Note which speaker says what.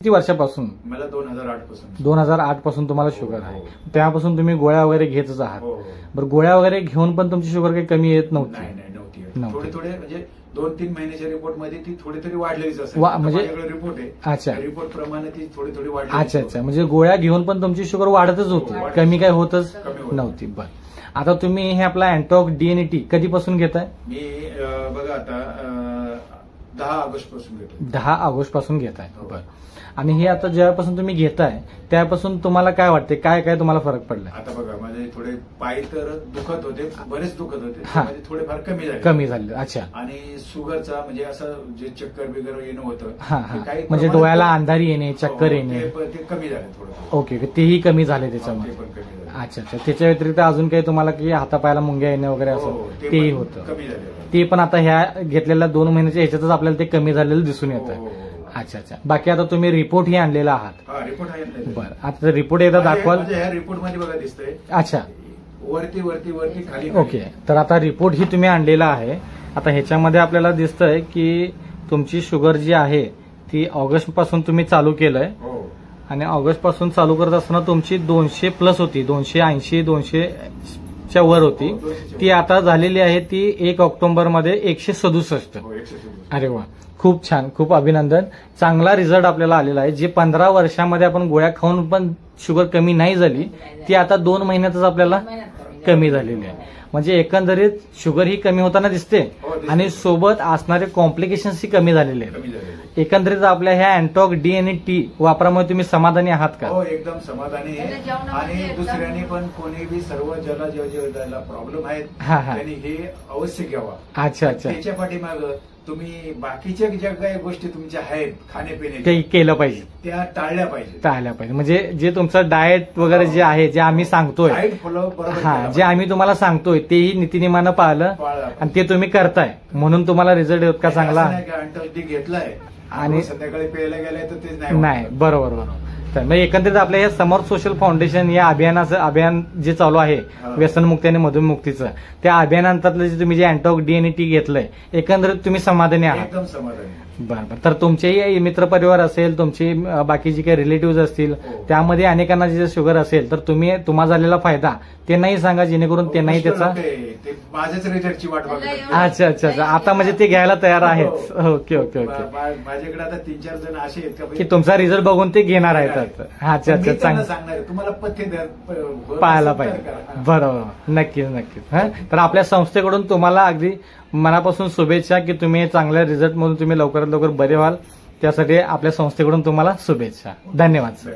Speaker 1: किती वर्षापासून?
Speaker 2: मला 2008 पासून.
Speaker 1: 2008 पासून तुम्हाला शुगर आहे. त्यापासून तुम्ही गोळ्या वगैरे घेतच आहात. बरं, गोळ्या वगैरे घेऊन पण तुमची शुगर काही कमी येत नव्हती?
Speaker 2: नाही, थोडे थोडे म्हणजे 2-3 महिन्याच्या रिपोर्ट मध्ये ती थोडी थोडी वाढलेलीच असेल.
Speaker 1: म्हणजे
Speaker 2: रिपोर्ट आहे.
Speaker 1: अच्छा,
Speaker 2: रिपोर्ट प्रमाणे ती थोडी थोडी वाढली.
Speaker 1: अच्छा अच्छा, म्हणजे गोळ्या घेऊन पण तुमची शुगर वाढतच होती, कमी काय होतच नव्हती. बरं, आता तुम्ही हे आपला अँटॉक DNAT कधीपासून घेताय?
Speaker 2: मी बघा आता 10 ऑगस्ट पासून घेतो.
Speaker 1: 10 ऑगस्ट पासून घेताय. बरं, आणि हे आता ज्यापासून तुम्ही घेताय त्यापासून तुम्हाला काय वाटते, काय काय तुम्हाला फरक पडला?
Speaker 2: आता बघा माझे थोडे पाय तर दुखत होते, बरेच दुखत होते, म्हणजे थोडेफार कमी झाले.
Speaker 1: अच्छा,
Speaker 2: आणि शुगरचा म्हणजे असं जे चक्कर बिगर येणं होतं,
Speaker 1: म्हणजे डोळ्याला अंधारी येणे, चक्कर येणे,
Speaker 2: ते कमी झाले थोडं.
Speaker 1: ओके, तेही कमी झाले त्याच्यामध्ये. अच्छा अच्छा, त्याच्या व्यतिरिक्त अजून काही तुम्हाला की हातापायाला मुंग्या येणे वगैरे असं तेही होतं?
Speaker 2: कमी झाले.
Speaker 1: ते पण आता ह्या घेतलेल्या 2 महिन्याच्या ह्याच्यातच आपल्याला ते कमी झालेलं दिसून येतं. अच्छा अच्छा, बाकी आता तुम्ही रिपोर्ट ही आणलेला आहात?
Speaker 2: रिपोर्ट आहे.
Speaker 1: बरं, आता रिपोर्ट एकदा दाखवाल?
Speaker 2: ह्या रिपोर्ट मध्ये बघा दिसतंय.
Speaker 1: अच्छा,
Speaker 2: वरती वरती वरती खाली.
Speaker 1: ओके, तर आता रिपोर्ट ही तुम्ही आणलेला आहे. आता ह्याच्यामध्ये आपल्याला दिसतंय की तुमची शुगर जी आहे ती ऑगस्ट पासून तुम्ही चालू केलंय, आणि ऑगस्ट पासून चालू करत असताना तुमची 200+ होती, 280 200च्या वर होती. ती आता झालेली आहे ती 1 ऑक्टोबर मध्ये 167. अरे वा, खूप छान, खूप अभिनंदन. चांगला रिझल्ट आपल्याला आलेला आहे. जे 15 वर्षामध्ये आपण गोळ्या खाऊन पण शुगर कमी नाही झाली, ती आता 2 महिन्यातच आपल्याला कमी झालेली आहे. म्हणजे एकंदरीत शुगर ही कमी होताना दिसते, आणि सोबत असणारे कॉम्प्लिकेशन्स ही कमी झालेले आहेत. एकंदरीत आपल्या ह्या अँटॉक DNAT वापरामुळे तुम्ही समाधानी आहात का?
Speaker 2: हो, एकदम समाधानी आहे. आणि दुसऱ्याने पण कोणी बी सर्व ज्याला प्रॉब्लेम आहेत त्यांनी हे अवश्य घ्यावा.
Speaker 1: अच्छा अच्छा,
Speaker 2: त्याच्या पाठीमागं तुम्ही बाकीच्या ज्या काही गोष्टी तुमच्या आहेत खाण्यापिण्याच्या
Speaker 1: केलं पाहिजे,
Speaker 2: त्या टाळल्या पाहिजे.
Speaker 1: म्हणजे जे तुमचं डाएट वगैरे जे आहे, जे आम्ही सांगतोय, जे आम्ही तुम्हाला सांगतोय तेही नीतिनियमानं पाळलं, आणि ते तुम्ही करताय म्हणून तुम्हाला रिझल्ट येत का चांगला?
Speaker 2: अंटल घेतलाय आणि संध्याकाळी प्यायला गेलाय तर ते
Speaker 1: नाही. बरोबर बरोबर. तर एकंदरीत आपल्या या समर्थ सोशल फाउंडेशन या अभियान जे चालू आहे व्यसनमुक्ती आणि मधुमेहमुक्तीचं, त्या अभियानांतर्गत जे तुम्ही जे अँटॉक DNAT घेतलंय, एकंदरीत तुम्ही समाधानी आहात?
Speaker 2: एकदम समाधानी.
Speaker 1: बरं, तर तुमचेही मित्रपरिवार असेल, तुमची बाकी जी काही रिलेटिव्ह असतील, त्यामध्ये अनेकांना जे शुगर असेल, तर तुम्हाला झालेला फायदा त्यांनाही सांगा, जेणेकरून त्यांनाही त्याचा
Speaker 2: माझ्याच रिझल्टची वाट बघतात.
Speaker 1: अच्छा अच्छा अच्छा, आता म्हणजे ते घ्यायला तयार आहेत. ओके ओके ओके,
Speaker 2: माझ्याकडे आता 3-4 जण असे आहेत
Speaker 1: की तुमचा रिझल्ट बघून ते घेणार आहेत. अच्छा अच्छा, चांगलं
Speaker 2: सांगणार, तुम्हाला पथ्य
Speaker 1: पाहायला पाहिजे. बरोबर, नक्कीच नक्कीच. तर आपल्या संस्थेकडून तुम्हाला अगदी मनापासून शुभेच्छा की तुम्ही चांगल्या रिझल्ट मधून तुम्ही लवकरात लवकर बरे व्हाल. त्यासाठी आपल्या संस्थेकडून तुम्हाला शुभेच्छा. धन्यवाद सर.